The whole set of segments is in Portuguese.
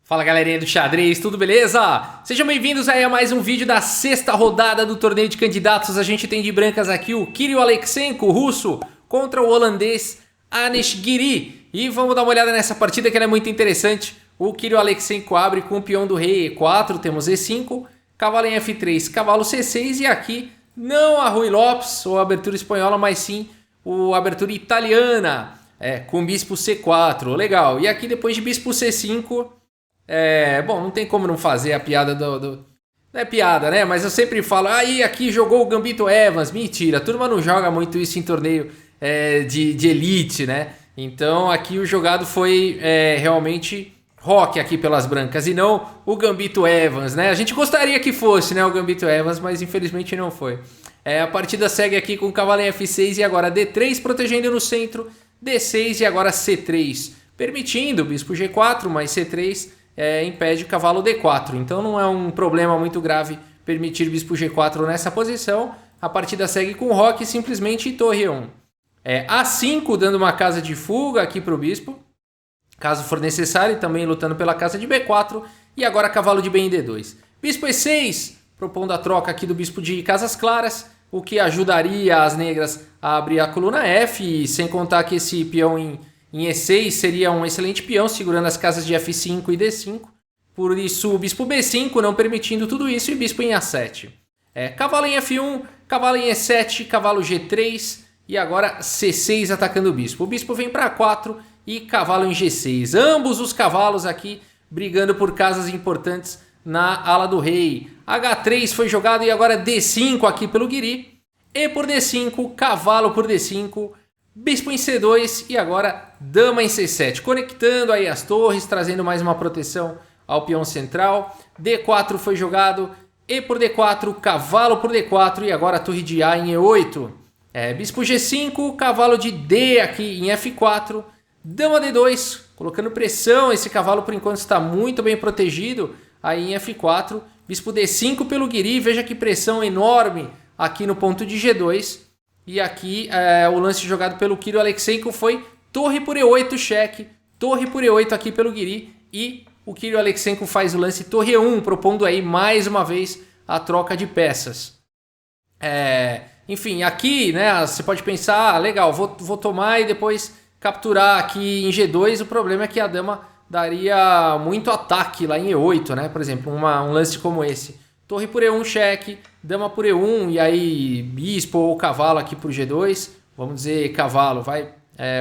Fala galerinha do xadrez, tudo beleza? Sejam bem-vindos aí a mais um vídeo da sexta rodada do torneio de candidatos. A gente tem de brancas aqui o Kirill Aleksenko, russo, contra o holandês Anish Giri. E vamos dar uma olhada nessa partida que ela é muito interessante. O Kirill Aleksenko abre com o peão do rei E4, temos E5, cavalo em F3, cavalo C6 e aqui não a Ruy Lopes ou a abertura espanhola, mas sim a abertura italiana, com bispo C4, legal. E aqui depois de bispo C5... bom, não tem como não fazer a piada do... Não é piada, né? Mas eu sempre falo, aí aqui jogou o Gambito Evans. Mentira, a turma não joga muito isso em torneio de elite, né? Então aqui o jogado foi realmente rock aqui pelas brancas e não o Gambito Evans, né? A gente gostaria que fosse, né, o Gambito Evans, mas infelizmente não foi. A partida segue aqui com o cavalo em F6 e agora D3 protegendo no centro, D6 e agora C3, permitindo o bispo G4, mas C3... impede o cavalo D4, então não é um problema muito grave permitir bispo G4 nessa posição. A partida segue com roque simplesmente torre 1. A5 dando uma casa de fuga aqui para o bispo, caso for necessário, e também lutando pela casa de B4, e agora cavalo de B em D2. Bispo E6, propondo a troca aqui do bispo de casas claras, o que ajudaria as negras a abrir a coluna F, e sem contar que esse peão em E6 seria um excelente peão, segurando as casas de F5 e D5. Por isso o bispo B5 não permitindo tudo isso e bispo em A7. Cavalo em F1, cavalo em E7, cavalo G3 e agora C6 atacando o bispo. O bispo vem para A4 e cavalo em G6. Ambos os cavalos aqui brigando por casas importantes na ala do rei. H3 foi jogado e agora D5 aqui pelo Giri. E por D5, cavalo por D5... bispo em C2 e agora dama em C7, conectando aí as torres, trazendo mais uma proteção ao peão central. D4 foi jogado, E por D4, cavalo por D4 e agora a torre de A em E8. Bispo G5, cavalo de D aqui em F4, dama D2, colocando pressão, esse cavalo por enquanto está muito bem protegido aí em F4. Bispo D5 pelo Giri, veja que pressão enorme aqui no ponto de G2. E aqui o lance jogado pelo Kirill Aleksenko foi torre por E8, cheque, torre por E8 aqui pelo Giri. E o Kirill Aleksenko faz o lance torre E1, propondo aí mais uma vez a troca de peças. Enfim, aqui, né, você pode pensar, legal, vou tomar e depois capturar aqui em G2. O problema é que a dama daria muito ataque lá em E8, né? Por exemplo, um lance como esse. Torre por E1, cheque, dama por E1 e aí bispo ou cavalo aqui por G2. Vamos dizer cavalo, vai,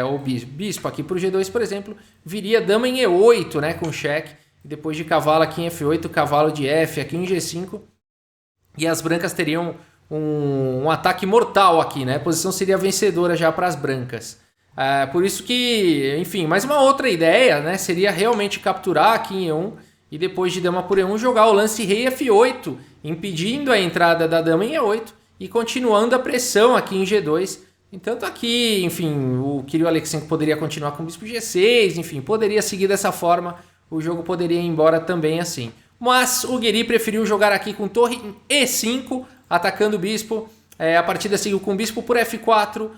ou bispo aqui por G2, por exemplo. Viria dama em E8, né, com cheque. E depois de cavalo aqui em F8, cavalo de F aqui em G5. E as brancas teriam um ataque mortal aqui, né? A posição seria vencedora já para as brancas. Por isso que, enfim, mais uma outra ideia, né, seria realmente capturar aqui em E1. E depois de dama por E1 jogar o lance rei F8, impedindo a entrada da dama em E8 e continuando a pressão aqui em G2. Entanto aqui, enfim, o Kirill Aleksenko poderia continuar com o bispo G6, enfim, poderia seguir dessa forma, o jogo poderia ir embora também assim. Mas o Giri preferiu jogar aqui com torre em E5, atacando o bispo. A partida seguiu com bispo por F4,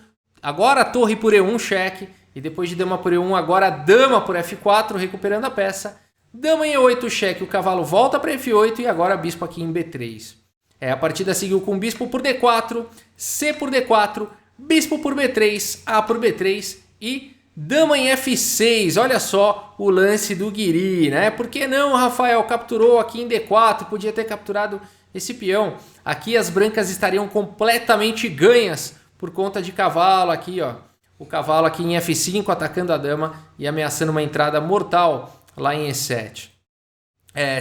agora torre por E1, cheque, e depois de dama por E1, agora dama por F4, recuperando a peça. Dama em E8, cheque, o cavalo volta para F8 e agora bispo aqui em B3. A partida seguiu com bispo por D4, C por D4, bispo por B3, A por B3 e dama em F6. Olha só o lance do Giri, né? Por que não, Rafael? Capturou aqui em D4, podia ter capturado esse peão. Aqui as brancas estariam completamente ganhas por conta de cavalo aqui, ó. O cavalo aqui em F5 atacando a dama e ameaçando uma entrada mortal lá em E7.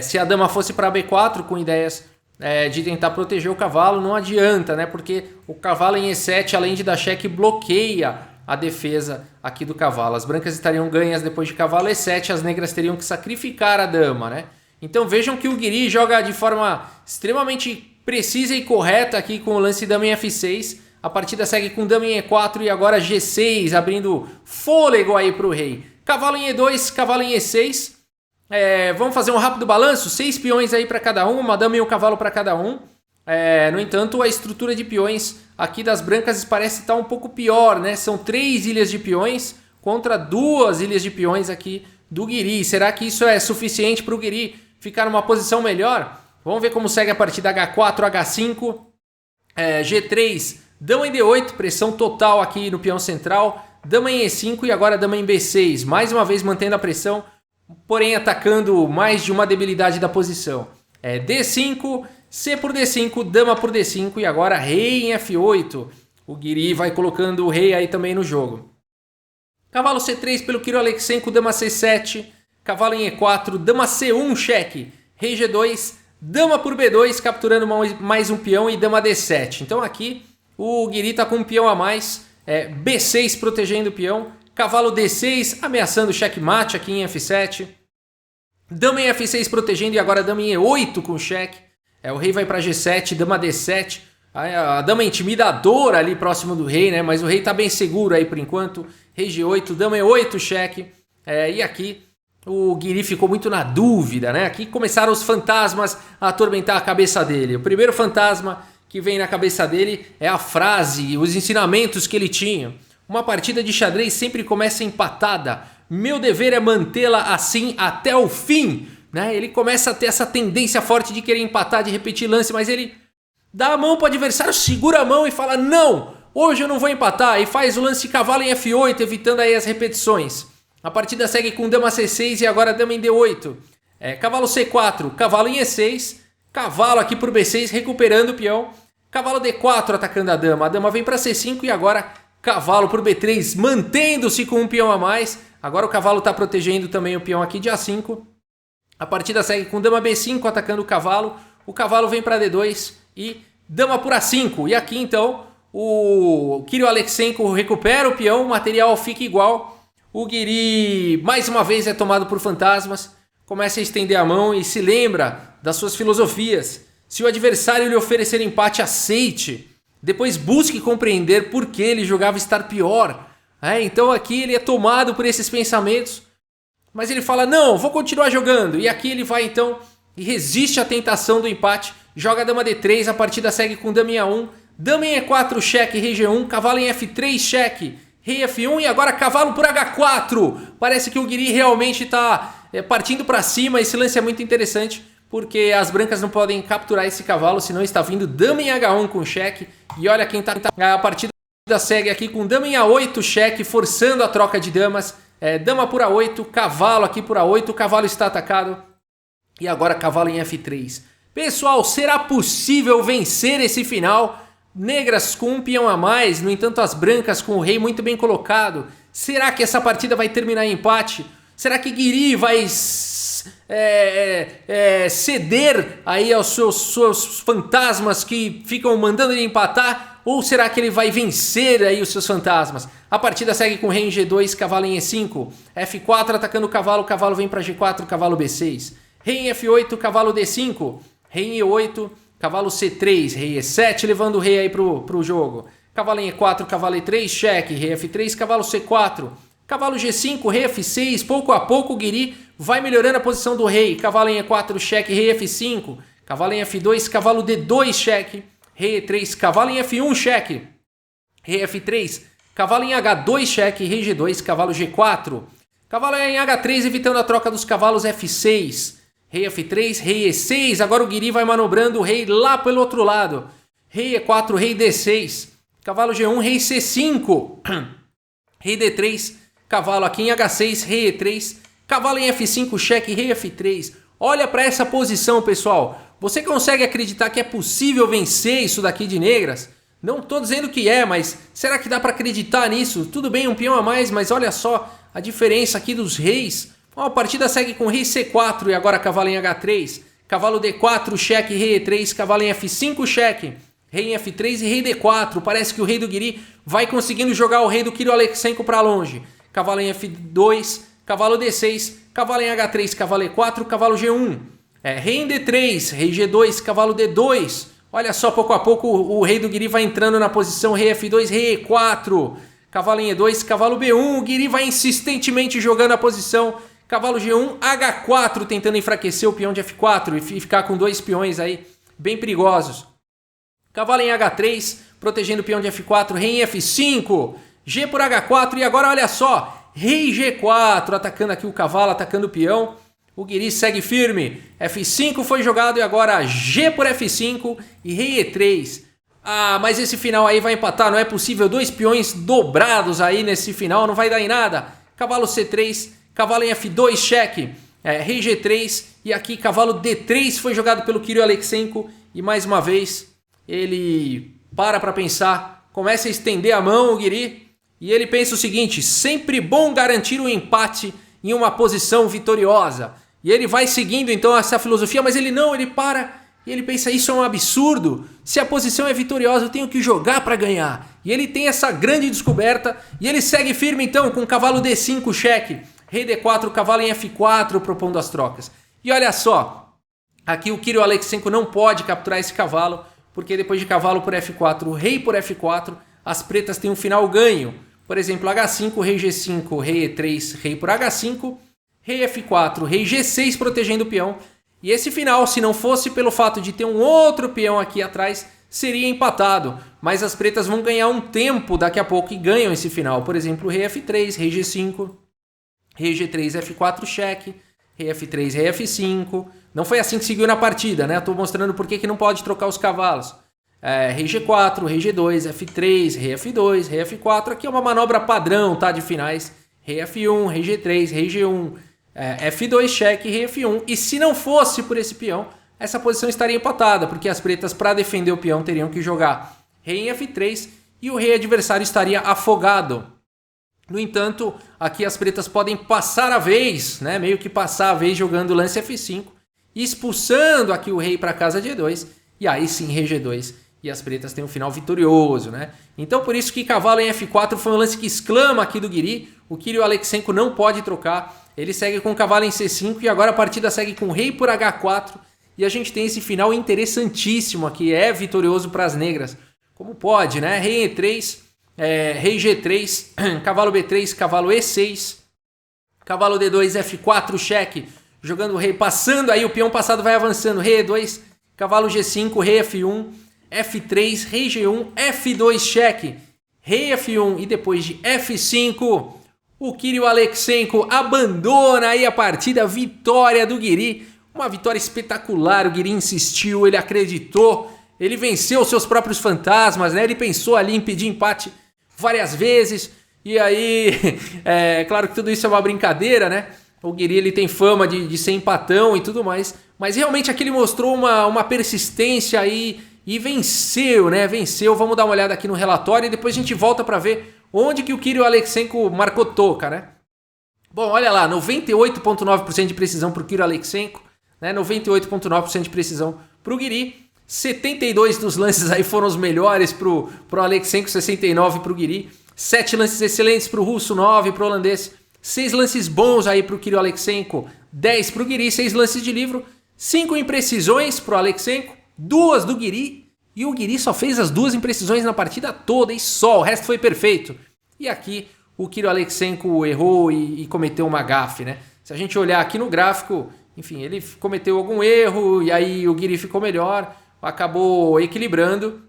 Se a dama fosse para B4 com ideias de tentar proteger o cavalo, não adianta, né? Porque o cavalo em E7, além de dar cheque, bloqueia a defesa aqui do cavalo. As brancas estariam ganhas depois de cavalo E7, as negras teriam que sacrificar a dama, né? Então vejam que o Giri joga de forma extremamente precisa e correta aqui com o lance dama em F6. A partida segue com dama em E4 e agora G6, abrindo fôlego aí para o rei. Cavalo em E2, cavalo em E6. Vamos fazer um rápido balanço. 6 peões aí para cada um, uma dama e um cavalo para cada um. No entanto, a estrutura de peões aqui das brancas parece estar um pouco pior, né? São 3 ilhas de peões contra 2 ilhas de peões aqui do Guiri. Será que isso é suficiente para o Guiri ficar numa posição melhor? Vamos ver como segue a partida. H4, H5, G3, dama em D8, pressão total aqui no peão central. Dama em E5 e agora dama em B6. Mais uma vez mantendo a pressão, porém atacando mais de uma debilidade da posição. D5, C por D5, dama por D5 e agora rei em F8. O Guiri vai colocando o rei aí também no jogo. Cavalo C3 pelo Kirill Aleksenko, dama C7. Cavalo em E4, dama C1, cheque. Rei G2, dama por B2, capturando mais um peão e dama D7. Então aqui o Guiri está com um peão a mais. B6 protegendo o peão. Cavalo D6 ameaçando o checkmate aqui em F7. Dama em F6 protegendo e agora dama em E8 com cheque. O rei vai para G7, dama D7. A dama é intimidadora ali próximo do rei, né? Mas o rei tá bem seguro aí por enquanto. Rei G8, dama E8, cheque. E aqui o Guiri ficou muito na dúvida, né? Aqui começaram os fantasmas a atormentar a cabeça dele. O primeiro fantasma que vem na cabeça dele é a frase, os ensinamentos que ele tinha. Uma partida de xadrez sempre começa empatada. Meu dever é mantê-la assim até o fim. Né? Ele começa a ter essa tendência forte de querer empatar, de repetir lance, mas ele dá a mão para o adversário, segura a mão e fala: não, hoje eu não vou empatar. E faz o lance cavalo em F8, evitando aí as repetições. A partida segue com dama C6 e agora dama em D8. Cavalo C4, cavalo em E6. Cavalo aqui por B6, recuperando o peão. Cavalo D4 atacando a dama. A dama vem para C5 e agora cavalo por B3, mantendo-se com um peão a mais. Agora o cavalo está protegendo também o peão aqui de A5. A partida segue com dama B5 atacando o cavalo. O cavalo vem para D2 e dama por A5. E aqui então o Kirill Aleksenko recupera o peão, o material fica igual. O Guiri mais uma vez é tomado por fantasmas. Começa a estender a mão e se lembra das suas filosofias. Se o adversário lhe oferecer empate, aceite. Depois busque compreender por que ele jogava estar pior. Então aqui ele é tomado por esses pensamentos. Mas ele fala: não, vou continuar jogando. E aqui ele vai então e resiste à tentação do empate. Joga dama D3, a partida segue com dama em A1. Dama em E4, cheque, rei G1. Cavalo em F3, cheque, rei F1. E agora cavalo por H4. Parece que o Guiri realmente está partindo para cima. Esse lance é muito interessante, porque as brancas não podem capturar esse cavalo, senão está vindo dama em H1 com cheque. E olha quem tá. A partida segue aqui com dama em A8, cheque, forçando a troca de damas. Dama por A8, cavalo aqui por A8, o cavalo está atacado. E agora cavalo em F3. Pessoal, será possível vencer esse final? Negras com um peão a mais, no entanto as brancas com o rei muito bem colocado. Será que essa partida vai terminar em empate? Será que Guiri vai ceder aí aos seus fantasmas que ficam mandando ele empatar? Ou será que ele vai vencer aí os seus fantasmas? A partida segue com rei em G2, cavalo em E5. F4 atacando o cavalo vem para G4, cavalo B6. Rei em F8, cavalo D5. Rei em E8, cavalo C3, rei E7, levando o rei aí pro jogo. Cavalo em E4, cavalo E3, cheque, rei F3, cavalo C4. Cavalo G5, rei F6, pouco a pouco o Guiri vai melhorando a posição do rei. Cavalo em E4, cheque, rei F5. Cavalo em F2, cavalo D2, cheque. Rei E3, cavalo em F1, cheque. Rei F3, cavalo em H2, cheque. Rei G2, cavalo G4. Cavalo em H3, evitando a troca dos cavalos F6. Rei F3, rei E6. Agora o Guiri vai manobrando o rei lá pelo outro lado. Rei E4, rei D6. Cavalo G1, rei C5. Rei D3, cavalo aqui em H6, rei E3. Cavalo em F5, cheque, rei F3. Olha para essa posição, pessoal. Você consegue acreditar que é possível vencer isso daqui de negras? Não estou dizendo que mas será que dá para acreditar nisso? Tudo bem, um peão a mais, mas olha só a diferença aqui dos reis. A partida segue com rei C4 e agora cavalo em H3. Cavalo D4, cheque, rei E3. Cavalo em F5, cheque. Rei em F3 e rei D4. Parece que o rei do Guiri vai conseguindo jogar o rei do Kirill Aleksenko para longe. Cavalo em F2, cavalo D6. Cavalo em H3, cavalo E4, cavalo G1. Rei em D3, rei G2, cavalo D2. Olha só, pouco a pouco o rei do Guiri vai entrando na posição rei F2, rei E4. Cavalo em E2, cavalo B1. O Guiri vai insistentemente jogando a posição. Cavalo G1, H4, tentando enfraquecer o peão de F4 e ficar com dois peões aí bem perigosos. Cavalo em H3, protegendo o peão de F4, rei em F5. G por H4 e agora olha só. rei G4, atacando aqui o cavalo, atacando o peão. O Guiri segue firme, F5 foi jogado e agora G por F5 e rei E3. Ah, mas esse final aí vai empatar, não é possível, 2 peões dobrados aí nesse final, não vai dar em nada. Cavalo C3, cavalo em F2, cheque, rei G3 e aqui cavalo D3 foi jogado pelo Kirill Aleksenko e mais uma vez ele para pensar, começa a estender a mão o Guiri e ele pensa o seguinte, sempre bom garantir um empate em uma posição vitoriosa. E ele vai seguindo então essa filosofia, mas ele para e ele pensa, isso é um absurdo, se a posição é vitoriosa eu tenho que jogar para ganhar. E ele tem essa grande descoberta e ele segue firme então com cavalo D5 cheque, rei D4, cavalo em F4 propondo as trocas. E olha só, aqui o Kirill Aleksenko não pode capturar esse cavalo, porque depois de cavalo por F4, rei por F4, as pretas têm um final ganho. Por exemplo, H5, rei G5, rei E3, rei por H5, rei F4, rei G6 protegendo o peão. E esse final, se não fosse pelo fato de ter um outro peão aqui atrás, seria empatado. Mas as pretas vão ganhar um tempo daqui a pouco e ganham esse final. Por exemplo, rei F3, rei G5, rei G3, F4, cheque, rei F3, rei F5. Não foi assim que seguiu na partida, né? Estou mostrando por que não pode trocar os cavalos. Rei G4, rei G2, F3, rei F2, rei F4. Aqui é uma manobra padrão, tá? De finais. Rei F1, rei G3, rei G1, F2, cheque, rei F1. E se não fosse por esse peão, essa posição estaria empatada, porque as pretas, para defender o peão, teriam que jogar rei em F3 e o rei adversário estaria afogado. No entanto, aqui as pretas podem passar a vez, né? Meio que passar a vez jogando lance F5, expulsando aqui o rei para casa de E2, e aí sim rei G2. E as pretas têm um final vitorioso, né? Então por isso que cavalo em F4 foi um lance que exclama aqui do Guiri. O Kirill Aleksenko não pode trocar. Ele segue com cavalo em C5 e agora a partida segue com rei por H4. E a gente tem esse final interessantíssimo aqui. É vitorioso para as negras. Como pode, né? Rei E3, rei G3, cavalo B3, cavalo E6, cavalo D2, F4, cheque. Jogando o rei, passando aí, o peão passado vai avançando. Rei E2, cavalo G5, rei F1. F3, rei G1, F2 cheque, rei F1 e depois de F5, o Kirill Aleksenko abandona aí a partida, vitória do Guiri, uma vitória espetacular, o Guiri insistiu, ele acreditou, ele venceu seus próprios fantasmas, né? Ele pensou ali em pedir empate várias vezes, e aí, claro que tudo isso é uma brincadeira, né? O Guiri ele tem fama de ser empatão e tudo mais, mas realmente aqui ele mostrou uma persistência aí, e venceu, né? Venceu. Vamos dar uma olhada aqui no relatório e depois a gente volta para ver onde que o Kirill Aleksenko marcou toca, né? Bom, olha lá, 98,9% de precisão para o Kirill Aleksenko, né? 98,9% de precisão para o Guiri. 72 dos lances aí foram os melhores para o Aleksenko, 69 para o Guiri. 7 lances excelentes para o russo, 9 para o holandês. 6 lances bons aí para o Kirill Aleksenko, 10 para o Guiri. 6 lances de livro, 5 imprecisões para o Aleksenko. 2 do Guiri, e o Guiri só fez as 2 imprecisões na partida toda e só, o resto foi perfeito. E aqui o Kirill Aleksenko errou e cometeu uma gafe, né? Se a gente olhar aqui no gráfico, enfim, ele cometeu algum erro e aí o Guiri ficou melhor, acabou equilibrando,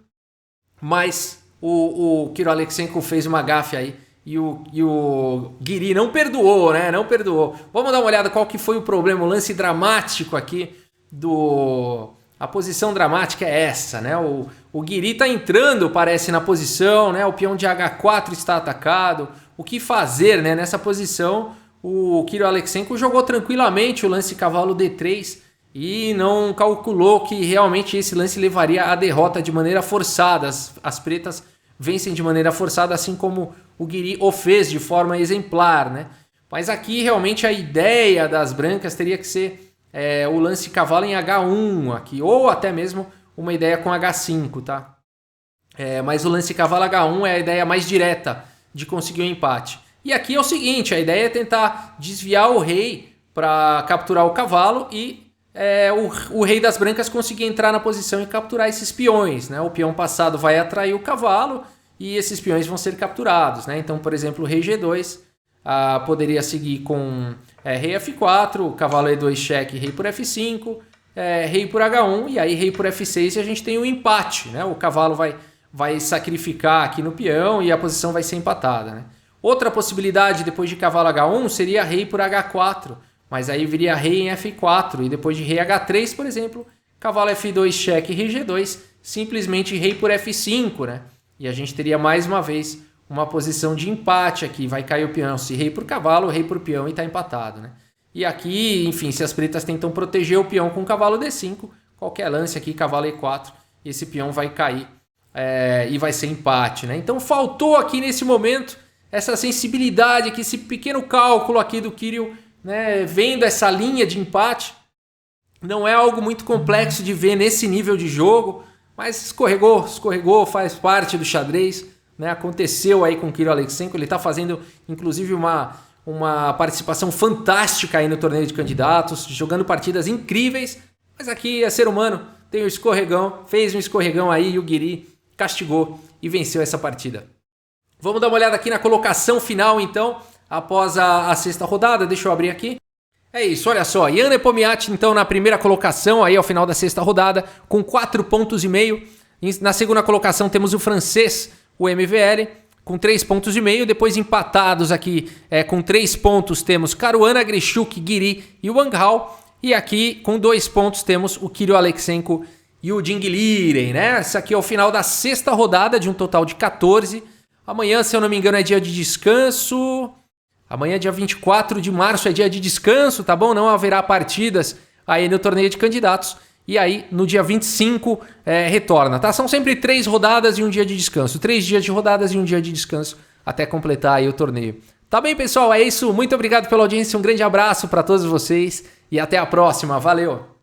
mas o Kirill Aleksenko fez uma gafe aí e o Guiri não perdoou, né? Não perdoou. Vamos dar uma olhada qual que foi o problema, o lance dramático aqui A posição dramática é essa, né? O Guiri está entrando, parece, na posição, né? O peão de H4 está atacado. O que fazer, né? Nessa posição, o Kirill Aleksenko jogou tranquilamente o lance cavalo D3 e não calculou que realmente esse lance levaria à derrota de maneira forçada. As pretas vencem de maneira forçada, assim como o Guiri o fez de forma exemplar, né? Mas aqui realmente a ideia das brancas teria que ser o lance cavalo em H1 aqui, ou até mesmo uma ideia com H5, tá? Mas o lance cavalo H1 é a ideia mais direta de conseguir um empate. E aqui é o seguinte, a ideia é tentar desviar o rei para capturar o cavalo e o rei das brancas conseguir entrar na posição e capturar esses peões, né? O peão passado vai atrair o cavalo e esses peões vão ser capturados, né? Então, por exemplo, o rei G2 poderia seguir com rei F4, cavalo E2 cheque, rei por F5, rei por H1 e aí rei por F6 e a gente tem um empate, né? O cavalo vai sacrificar aqui no peão e a posição vai ser empatada, né? Outra possibilidade depois de cavalo H1 seria rei por H4, mas aí viria rei em F4 e depois de rei H3, por exemplo, cavalo F2 cheque rei G2, simplesmente rei por F5, né? E a gente teria mais uma vez uma posição de empate aqui, vai cair o peão, se rei por cavalo, rei por peão e está empatado, né? E aqui, enfim, se as pretas tentam proteger o peão com cavalo D5, qualquer lance aqui, cavalo E4, esse peão vai cair e vai ser empate, né? Então faltou aqui nesse momento essa sensibilidade, aqui, esse pequeno cálculo aqui do Kirill, né, vendo essa linha de empate. Não é algo muito complexo de ver nesse nível de jogo, mas escorregou, faz parte do xadrez, né? Aconteceu aí com o Kirill Aleksenko, ele está fazendo inclusive uma participação fantástica aí no torneio de candidatos, jogando partidas incríveis, mas aqui é ser humano, tem o escorregão, fez um escorregão aí e o Guiri castigou e venceu essa partida. Vamos dar uma olhada aqui na colocação final então, após a sexta rodada, deixa eu abrir aqui. É isso, olha só, Jan Nepomniachtchi então na primeira colocação aí ao final da sexta rodada com 4,5 pontos. Na segunda colocação temos o francês, o MVL, com 3,5 pontos. Depois empatados aqui com 3 pontos temos Caruana, Grichuk, Guiri e o Wang Hao. E aqui com 2 pontos temos o Kirill Aleksenko e o Ding Liren, né? Essa aqui é o final da sexta rodada de um total de 14. Amanhã, se eu não me engano, é dia de descanso. Amanhã, dia 24 de março, é dia de descanso, tá bom? Não haverá partidas aí no torneio de candidatos. E aí, no dia 25, retorna, tá? São sempre 3 rodadas e um dia de descanso. 3 dias de rodadas e um dia de descanso até completar aí o torneio. Tá bem, pessoal? É isso. Muito obrigado pela audiência. Um grande abraço para todos vocês e até a próxima. Valeu!